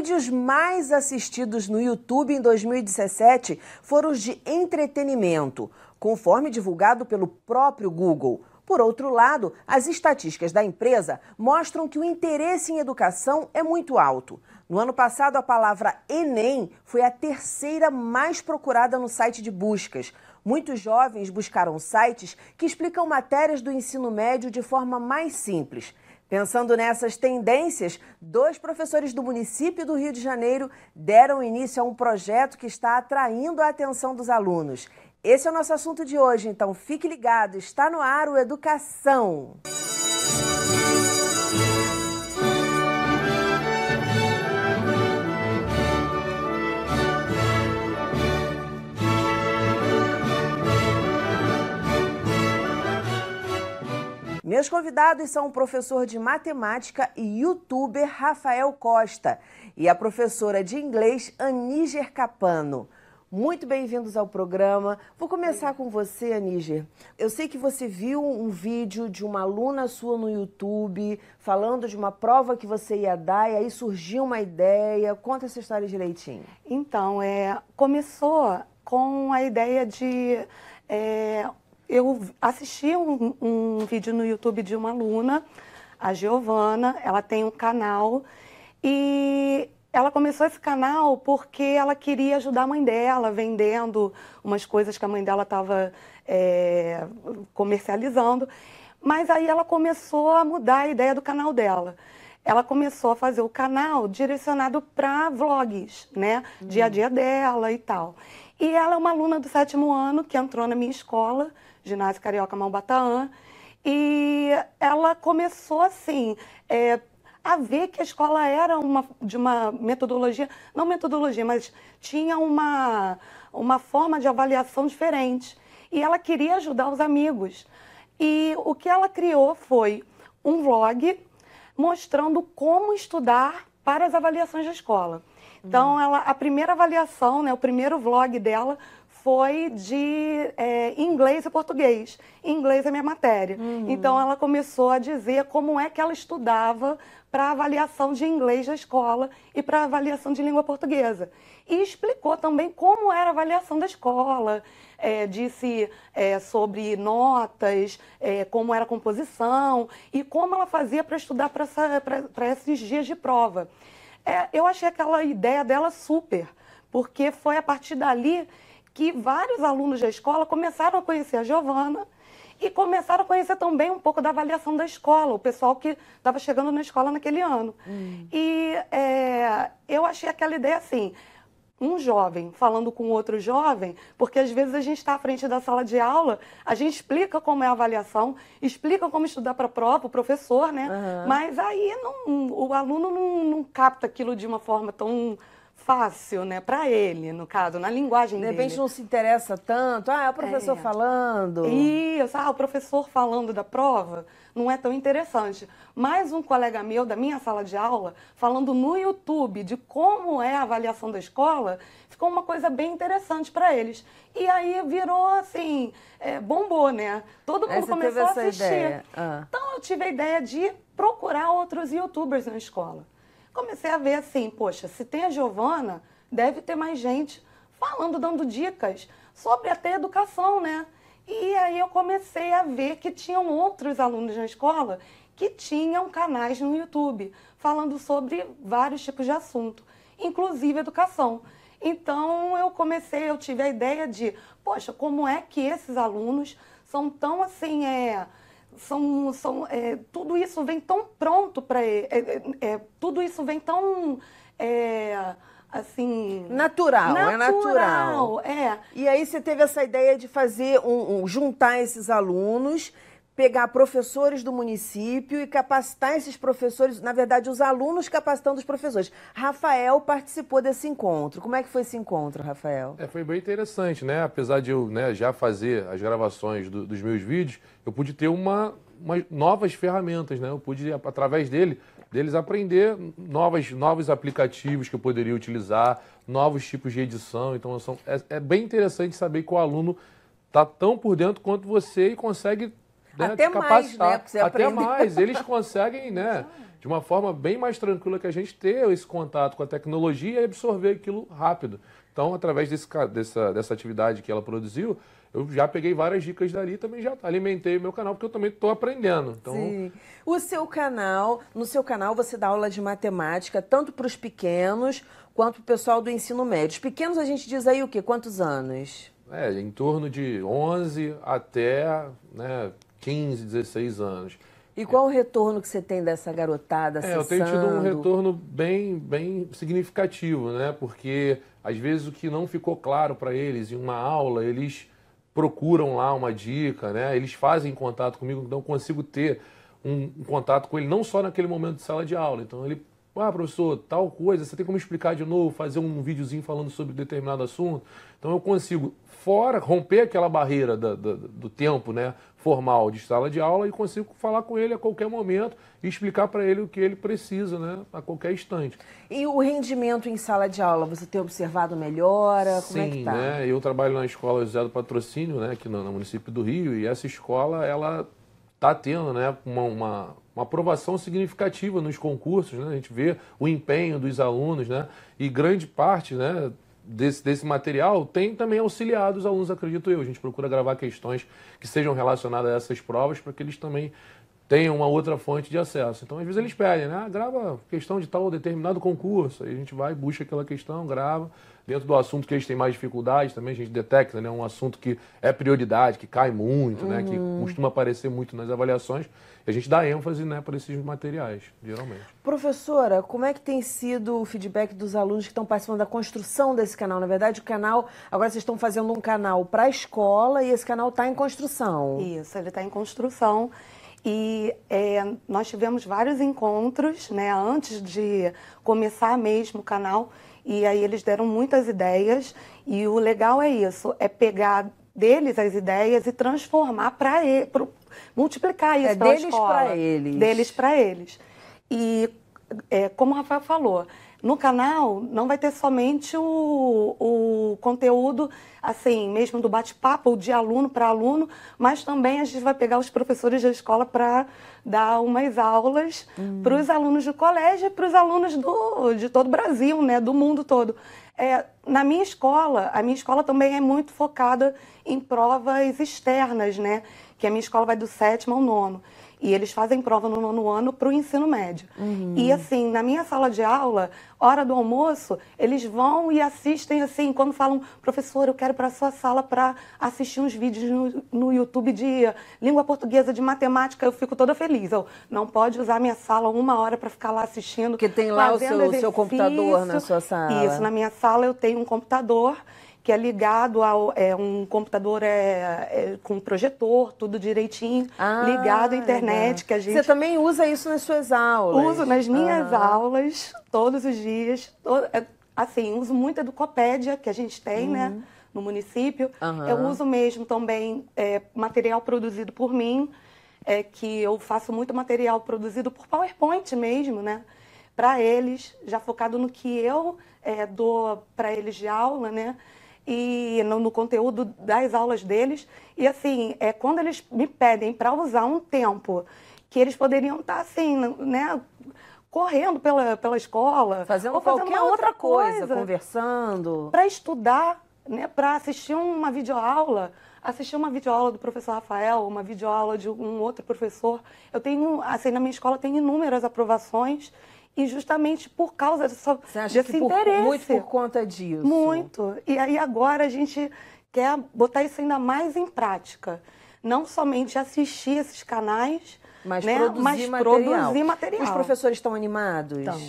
vídeos mais assistidos no YouTube em 2017 foram os de entretenimento, conforme divulgado pelo próprio Google. Por outro lado, as estatísticas da empresa mostram que o interesse em educação é muito alto. No ano passado, a palavra Enem foi a terceira mais procurada no site de buscas. Muitos jovens buscaram sites que explicam matérias do ensino médio de forma mais simples. Pensando nessas tendências, 2 professores do município do Rio de Janeiro deram início a um projeto que está atraindo a atenção dos alunos. Esse é o nosso assunto de hoje, então fique ligado, está no ar o Educação. Meus convidados são o professor de matemática e youtuber Rafael Costa e a professora de inglês Aníger Capano. Muito bem-vindos ao programa. Vou começar com você, Aníger. Eu sei que você viu um vídeo de uma aluna sua no YouTube falando de uma prova que você ia dar e aí surgiu uma ideia. Conta essa história direitinho. Então, começou com a ideia de... eu assisti um vídeo no YouTube de uma aluna, a Giovana, ela tem um canal e ela começou esse canal porque ela queria ajudar a mãe dela, vendendo umas coisas que a mãe dela estava comercializando, mas aí ela começou a mudar a ideia do canal dela. Ela começou a fazer o canal direcionado para vlogs, né? Dia a dia dela e tal. E ela é uma aluna do 7º ano que entrou na minha escola, Ginásio Carioca Malbataã, e ela começou assim, a ver que a escola era de uma metodologia, não metodologia, mas tinha uma forma de avaliação diferente. E ela queria ajudar os amigos. E o que ela criou foi um vlog mostrando como estudar para as avaliações da escola. Então, a primeira avaliação, né, o primeiro vlog dela foi de inglês e português. Inglês é minha matéria. Então, ela começou a dizer como é que ela estudava para a avaliação de inglês da escola e para a avaliação de língua portuguesa. E explicou também como era a avaliação da escola, disse sobre notas, como era a composição e como ela fazia para estudar para esses dias de prova. Eu achei aquela ideia dela super, porque foi a partir dali que vários alunos da escola começaram a conhecer a Giovana e começaram a conhecer também um pouco da avaliação da escola, o pessoal que estava chegando na escola naquele ano. E eu achei aquela ideia assim, um jovem falando com outro jovem, porque às vezes a gente está à frente da sala de aula, a gente explica como é a avaliação, explica como estudar para a prova, o professor, né? Mas aí o aluno não capta aquilo de uma forma tão fácil, né, para ele, no caso, na linguagem dele. De repente não se interessa tanto, é o professor falando. Isso, o professor falando da prova não é tão interessante. Mas um colega meu da minha sala de aula, falando no YouTube de como é a avaliação da escola, ficou uma coisa bem interessante para eles. E aí virou assim, bombou, né? Todo mundo começou a assistir. Ideia. Então eu tive a ideia de procurar outros YouTubers na escola. Comecei a ver assim, poxa, se tem a Giovana, deve ter mais gente falando, dando dicas sobre até educação, né? E aí eu comecei a ver que tinham outros alunos na escola que tinham canais no YouTube, falando sobre vários tipos de assunto, inclusive educação. Então eu tive a ideia de, poxa, como é que esses alunos são tão assim, tudo isso vem tão pronto para tudo isso vem tão assim natural. E aí você teve essa ideia de fazer juntar esses alunos, pegar professores do município e capacitar esses professores, na verdade os alunos capacitando os professores. Rafael participou desse encontro. Como é que foi esse encontro, Rafael? Foi bem interessante, né? Apesar de eu já fazer as gravações dos meus vídeos, eu pude ter novas ferramentas, né? Eu pude, através deles, aprender novos aplicativos que eu poderia utilizar, novos tipos de edição. Então, é bem interessante saber que o aluno está tão por dentro quanto você e consegue, né, até te capacitar. Mais, né? Você até mais. Eles conseguem, né, de uma forma bem mais tranquila que a gente ter esse contato com a tecnologia e absorver aquilo rápido. Então, através dessa atividade que ela produziu, eu já peguei várias dicas dali e também já alimentei o meu canal, porque eu também estou aprendendo. Então... Sim. No seu canal você dá aula de matemática, tanto para os pequenos quanto para o pessoal do ensino médio. Os pequenos a gente diz aí o quê? Quantos anos? Em torno de 11 até 15, 16 anos. E qual o retorno que você tem dessa garotada acessando? Eu tenho tido um retorno bem significativo, né? Porque às vezes o que não ficou claro para eles em uma aula, eles procuram lá uma dica, né? Eles fazem contato comigo, então eu consigo ter um contato com ele não só naquele momento de sala de aula. Então ele, professor, tal coisa, você tem como explicar de novo, fazer um videozinho falando sobre determinado assunto. Então eu consigo, romper aquela barreira do tempo, né, formal de sala de aula e consigo falar com ele a qualquer momento e explicar para ele o que ele precisa, né, a qualquer instante. E o rendimento em sala de aula, você tem observado melhora? Como é que tá? Sim, né, eu trabalho na escola José do Patrocínio, né, aqui no município do Rio, e essa escola, ela está tendo, né, uma aprovação significativa nos concursos, né? A gente vê o empenho dos alunos, né? E grande parte, né, desse material tem também auxiliado os alunos, acredito eu. A gente procura gravar questões que sejam relacionadas a essas provas para que eles também tenham uma outra fonte de acesso. Então, às vezes eles pedem, né? Grava questão de tal determinado concurso. Aí a gente vai, busca aquela questão, grava. Dentro do assunto que eles têm mais dificuldade, também a gente detecta, né? Um assunto que é prioridade, que cai muito, né? Que costuma aparecer muito nas avaliações. E a gente dá ênfase, né, para esses materiais, geralmente. Professora, como é que tem sido o feedback dos alunos que estão participando da construção desse canal? Na verdade, o canal, agora vocês estão fazendo um canal para a escola e esse canal está em construção. Isso, ele está em construção. E nós tivemos vários encontros, né, antes de começar mesmo o canal, e aí eles deram muitas ideias, e o legal é isso, é pegar deles as ideias e transformar para multiplicar isso para a escola. Deles para eles. E como o Rafael falou, no canal não vai ter somente o conteúdo, assim, mesmo do bate-papo, de aluno para aluno, mas também a gente vai pegar os professores da escola para dar umas aulas para os alunos do colégio e para os alunos de todo o Brasil, né, do mundo todo. Na minha escola, a minha escola também é muito focada em provas externas, né, que a minha escola vai do 7º ao 9º. E eles fazem prova no 9º ano para o ensino médio. E assim, na minha sala de aula, hora do almoço, eles vão e assistem assim, quando falam, professor, eu quero ir para a sua sala para assistir uns vídeos no YouTube de língua portuguesa, de matemática, eu fico toda feliz. Eu não pode usar minha sala 1 hora para ficar lá assistindo. Porque tem lá o seu computador na sua sala. Isso, na minha sala eu tenho um computador que é ligado a um computador com projetor, tudo direitinho, ligado à internet. Que a gente... Você também usa isso nas suas aulas? Uso nas minhas aulas, todos os dias. Assim, uso muito a Educopédia, que a gente tem, né, no município. Eu uso mesmo também material produzido por mim, que eu faço muito material produzido por PowerPoint mesmo, né, para eles, já focado no que eu dou para eles de aula, né, e no conteúdo das aulas deles. E assim, quando eles me pedem para usar um tempo que eles poderiam estar assim, né, correndo pela escola, fazendo ou qualquer outra coisa, conversando, para estudar, né, para assistir uma videoaula do professor Rafael, uma videoaula de um outro professor. Eu tenho, assim, na minha escola tem inúmeras aprovações. E justamente por causa desse interesse. Muito por conta disso. Muito. E aí agora a gente quer botar isso ainda mais em prática. Não somente assistir esses canais, mas, né, produzir material. Os professores estão animados? Então.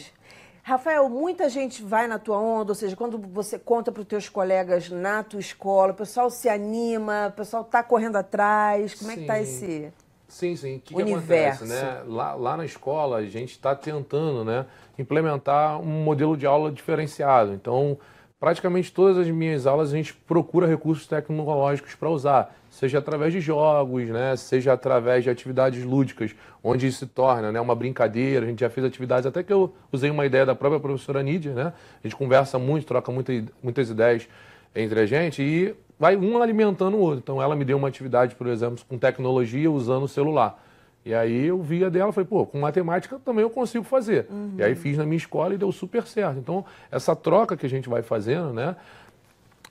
Rafael, muita gente vai na tua onda, ou seja, quando você conta para os teus colegas na tua escola, o pessoal se anima, o pessoal está correndo atrás. Como é que está esse... Sim. O que acontece, né? Lá na escola, a gente está tentando, né, implementar um modelo de aula diferenciado. Então, praticamente todas as minhas aulas a gente procura recursos tecnológicos para usar, seja através de jogos, né, seja através de atividades lúdicas, onde isso se torna, né, uma brincadeira. A gente já fez atividades, até que eu usei uma ideia da própria professora Nídia, né? A gente conversa muito, troca muitas ideias entre a gente e vai um alimentando o outro. Então, ela me deu uma atividade, por exemplo, com tecnologia usando o celular. E aí eu vi a dela, falei, pô, com matemática também eu consigo fazer. E aí fiz na minha escola e deu super certo. Então, essa troca que a gente vai fazendo, né,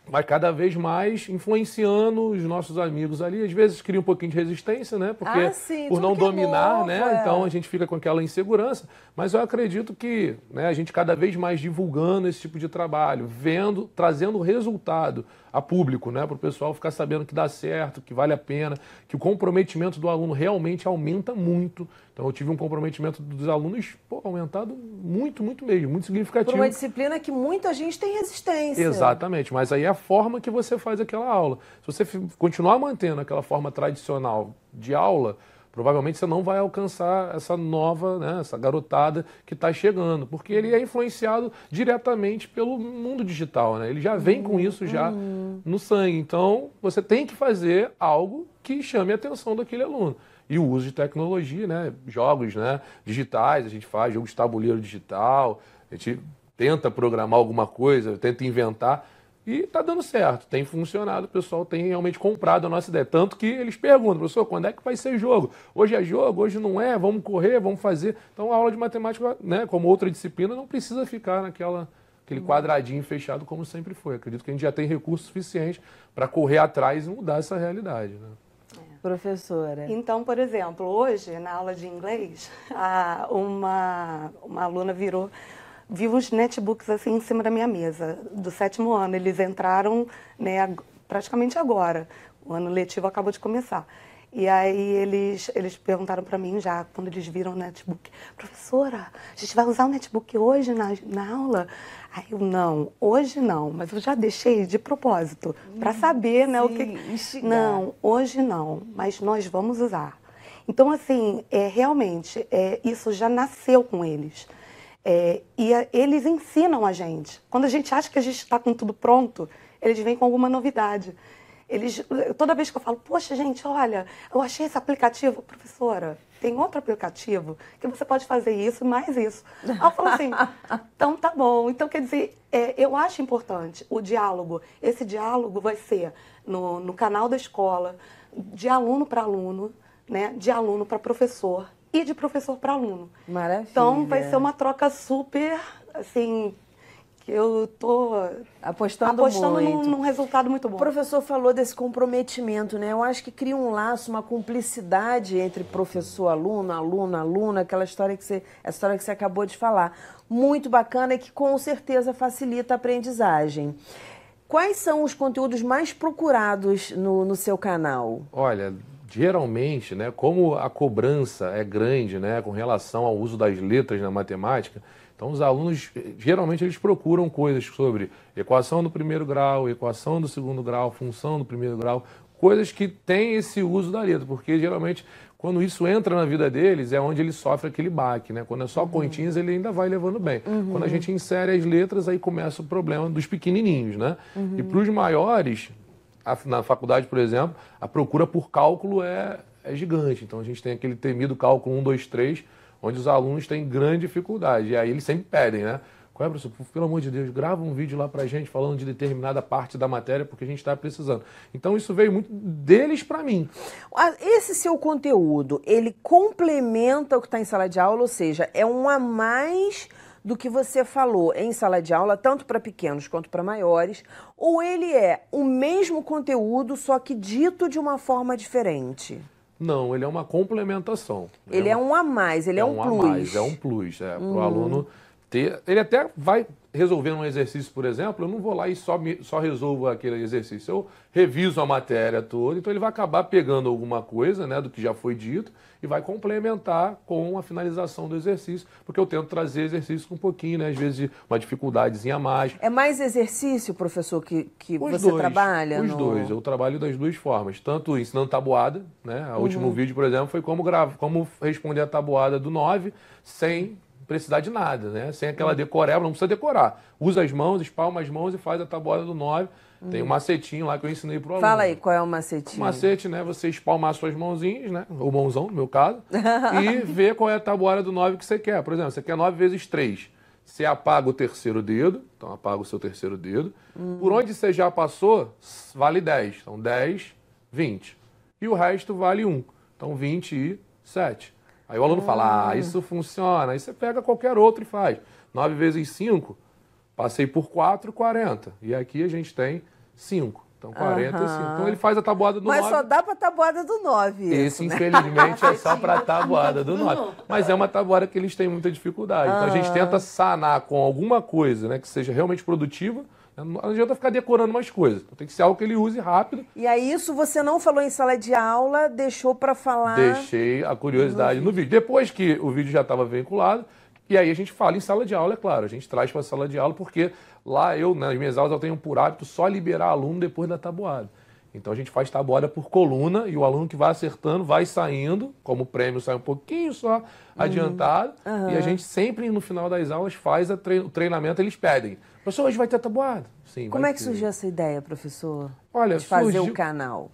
vai cada vez mais influenciando os nossos amigos ali. Às vezes cria um pouquinho de resistência, né? Porque sim, por não tudo que é dominar, novo, né? Então a gente fica com aquela insegurança. Mas eu acredito que, né, a gente cada vez mais divulgando esse tipo de trabalho, vendo, trazendo resultado a público, né? Para o pessoal ficar sabendo que dá certo, que vale a pena, que o comprometimento do aluno realmente aumenta muito. Então eu tive um comprometimento dos alunos, pô, aumentado muito, muito mesmo, muito significativo. Por uma disciplina que muita gente tem resistência. Exatamente, mas aí é a forma que você faz aquela aula. Se você continuar mantendo aquela forma tradicional de aula, provavelmente você não vai alcançar essa nova, né, essa garotada que está chegando, porque ele é influenciado diretamente pelo mundo digital, né? Ele já vem com isso já no sangue. Então, você tem que fazer algo que chame a atenção daquele aluno. E o uso de tecnologia, né? Jogos, né, digitais, a gente faz jogos de tabuleiro digital, a gente tenta programar alguma coisa, tenta inventar. E está dando certo, tem funcionado, o pessoal tem realmente comprado a nossa ideia. Tanto que eles perguntam, professor, quando é que vai ser jogo? Hoje é jogo, hoje não é, vamos correr, vamos fazer. Então a aula de matemática, né, como outra disciplina, não precisa ficar aquele quadradinho fechado como sempre foi. Acredito que a gente já tem recurso suficiente para correr atrás e mudar essa realidade, né? Professora. Então, por exemplo, hoje, na aula de inglês, uma aluna viu uns netbooks assim em cima da minha mesa, do 7º ano. Eles entraram, né, praticamente agora. O ano letivo acabou de começar. E aí eles perguntaram para mim já, quando eles viram o netbook, professora, a gente vai usar o netbook hoje na aula? Aí eu, não, hoje não, mas eu já deixei de propósito, para saber, né, o que... Instigar. Não, hoje não, mas nós vamos usar. Então, assim, realmente, isso já nasceu com eles. Eles ensinam a gente. Quando a gente acha que a gente está com tudo pronto, eles vêm com alguma novidade. Toda vez que eu falo, poxa, gente, olha, eu achei esse aplicativo. Professora, tem outro aplicativo que você pode fazer isso, mais isso. Aí eu falo assim, então tá bom. Então, quer dizer, eu acho importante o diálogo. Esse diálogo vai ser no canal da escola, de aluno para aluno, né, de aluno para professor e de professor para aluno. Maravilha. Então, vai ser uma troca super, assim... Eu estou apostando muito. num resultado muito bom. O professor falou desse comprometimento, né? Eu acho que cria um laço, uma cumplicidade entre professor-aluno, aluno-aluna, aquela história que você acabou de falar. Muito bacana e que com certeza facilita a aprendizagem. Quais são os conteúdos mais procurados no seu canal? Olha, geralmente, né, como a cobrança é grande, né, com relação ao uso das letras na matemática, então os alunos, geralmente, eles procuram coisas sobre equação do primeiro grau, equação do segundo grau, função do primeiro grau, coisas que têm esse uso da letra, porque geralmente, quando isso entra na vida deles, é onde ele sofre aquele baque, né? Quando é só continhas, ele ainda vai levando bem. Quando a gente insere as letras, aí começa o problema dos pequenininhos, né? E para os maiores, na faculdade, por exemplo, a procura por cálculo é gigante. Então a gente tem aquele temido cálculo 1, 2, 3, onde os alunos têm grande dificuldade. E aí eles sempre pedem, né? Qual é, professor? Pelo amor de Deus, grava um vídeo lá pra gente falando de determinada parte da matéria, porque a gente está precisando. Então isso veio muito deles para mim. Esse seu conteúdo, ele complementa o que está em sala de aula, ou seja, é um a mais do que você falou em sala de aula, tanto para pequenos quanto para maiores, ou ele é o mesmo conteúdo, só que dito de uma forma diferente? Não, ele é uma complementação. Ele é um a mais, ele é um plus. A mais, é um plus. Para o aluno ter... Ele até vai resolver um exercício, por exemplo, eu não vou lá e só resolvo aquele exercício. Eu reviso a matéria toda, então ele vai acabar pegando alguma coisa, né, do que já foi dito e vai complementar com a finalização do exercício, porque eu tento trazer exercício com um pouquinho, né, às vezes uma dificuldadezinha a mais. É mais exercício, professor, que você trabalha? Os dois. Eu trabalho das duas formas. Tanto ensinando tabuada, né? O último vídeo, por exemplo, foi como responder a tabuada do 9 sem precisar de nada, né? Sem aquela decoreba, não precisa decorar. Usa as mãos, espalma as mãos e faz a tabuada do 9. Tem um macetinho lá que eu ensinei pro aluno. Fala aí, qual é o macetinho? O macete, né? Você espalmar suas mãozinhas, né? Ou mãozão, no meu caso, e ver qual é a tabuada do 9 que você quer. Por exemplo, você quer 9 vezes 3. Você apaga o terceiro dedo, então apaga o seu terceiro dedo. Por onde você já passou, vale 10. Então 10, 20. E o resto vale 1. Então 20 e 7. Aí o aluno fala, isso funciona. Aí você pega qualquer outro e faz. 9 vezes 5, passei por 4, 40. E aqui a gente tem 5. Então, 45. Então, ele faz a tabuada do 9. Mas só dá para a tabuada do 9. Esse, infelizmente, é só para a tabuada do 9. Mas é uma tabuada que eles têm muita dificuldade. Então, a gente tenta sanar com alguma coisa, né, que seja realmente produtiva. Não adianta ficar decorando mais coisas. Tem que ser algo que ele use rápido. E aí, isso você não falou em sala de aula, deixou para falar... Deixei a curiosidade no vídeo. Depois que o vídeo já estava vinculado, e aí a gente fala em sala de aula, é claro. A gente traz para a sala de aula, porque lá nas minhas aulas, eu tenho por hábito só liberar aluno depois da tabuada. Então a gente faz tabuada por coluna e o aluno que vai acertando vai saindo, como o prêmio sai um pouquinho só adiantado. E a gente sempre, no final das aulas, faz o treinamento, eles pedem. Professor, hoje vai ter tabuada? Sim, Como vai é que ter. surgiu essa ideia, professor? Olha, de fazer o canal?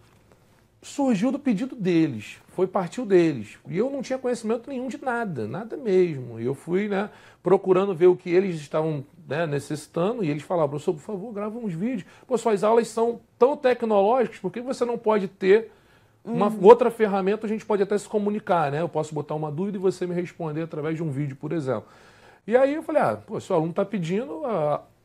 Surgiu do pedido deles, partiu deles. E eu não tinha conhecimento nenhum de nada, nada mesmo. E eu fui, né, procurando ver o que eles estavam, né, necessitando, e eles falavam, professor, por favor, grava uns vídeos. Pô, suas aulas são tão tecnológicas, por que você não pode ter uma outra ferramenta, a gente pode até se comunicar, né? Eu posso botar uma dúvida e você me responder através de um vídeo, por exemplo. E aí eu falei, se o aluno está pedindo,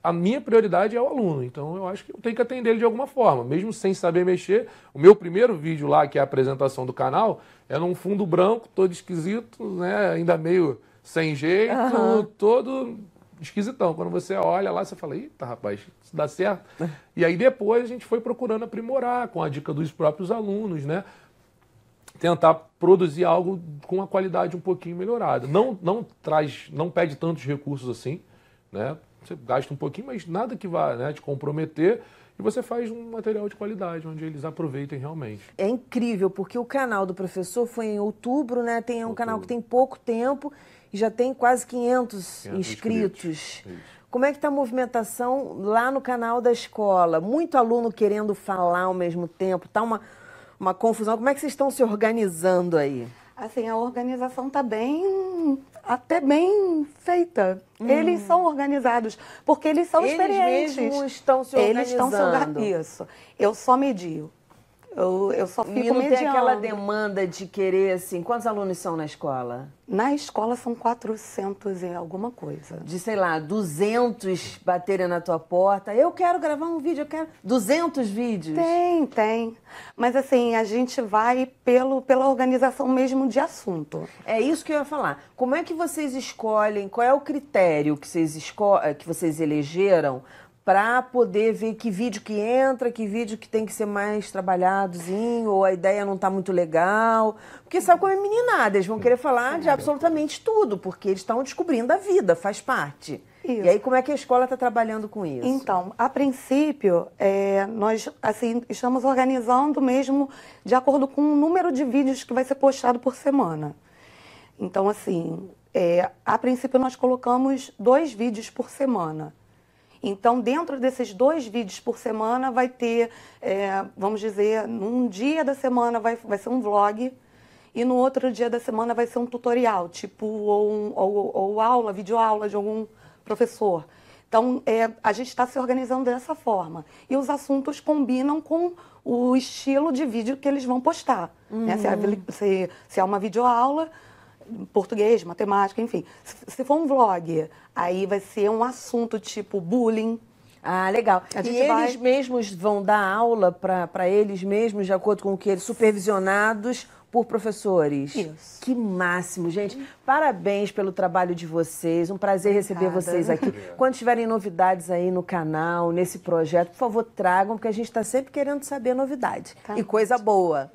a minha prioridade é o aluno, então eu acho que eu tenho que atender ele de alguma forma, mesmo sem saber mexer. O meu primeiro vídeo lá, que é a apresentação do canal, é num fundo branco, todo esquisito, né? Ainda meio sem jeito, todo esquisitão. Quando você olha lá, você fala, eita, rapaz, isso dá certo? E aí depois a gente foi procurando aprimorar, com a dica dos próprios alunos, né? Tentar produzir algo com uma qualidade um pouquinho melhorada. Não pede tantos recursos assim, né? Você gasta um pouquinho, mas nada que vá, né, te comprometer, e você faz um material de qualidade, onde eles aproveitem realmente. É incrível, porque o canal do professor foi em outubro, né? É um canal que tem pouco tempo e já tem quase 500 inscritos. Como é que está a movimentação lá no canal da escola? Muito aluno querendo falar ao mesmo tempo, tá uma confusão. Como é que vocês estão se organizando aí? Assim, a organização está até bem feita. Eles são organizados, porque eles são experientes. Eles mesmos estão se organizando. Isso. Eu só medio. Eu só fico mediando. E não tem aquela demanda de querer, assim... Quantos alunos são na escola? Na escola são 400 e alguma coisa. De, sei lá, 200 baterem na tua porta. Eu quero gravar um vídeo, eu quero... 200 vídeos? Tem. Mas, assim, a gente vai pela organização mesmo de assunto. É isso que eu ia falar. Como é que vocês escolhem, qual é o critério que vocês elegeram para poder ver que vídeo que entra, que vídeo que tem que ser mais trabalhadozinho, ou a ideia não está muito legal? Porque sabe como é meninada, eles vão querer falar de absolutamente tudo, porque eles estão descobrindo a vida, faz parte. Isso. E aí, como é que a escola está trabalhando com isso? Então, a princípio, nós assim, estamos organizando mesmo de acordo com o número de vídeos que vai ser postado por semana. Então, assim, a princípio nós colocamos 2 vídeos por semana. Então, dentro desses 2 vídeos por semana vai ter, vamos dizer, num dia da semana vai ser um vlog e no outro dia da semana vai ser um tutorial, tipo, ou aula, videoaula de algum professor. Então, a gente está se organizando dessa forma. E os assuntos combinam com o estilo de vídeo que eles vão postar. Né? Se é uma videoaula, português, matemática, enfim. Se for um vlog, aí vai ser um assunto tipo bullying. Ah, legal. E eles mesmos vão dar aula para eles mesmos, de acordo com o que eles, supervisionados por professores? Isso. Que máximo, gente. Parabéns pelo trabalho de vocês. Um prazer receber vocês aqui. Quando tiverem novidades aí no canal, nesse projeto, por favor, tragam, porque a gente está sempre querendo saber novidade. E coisa boa.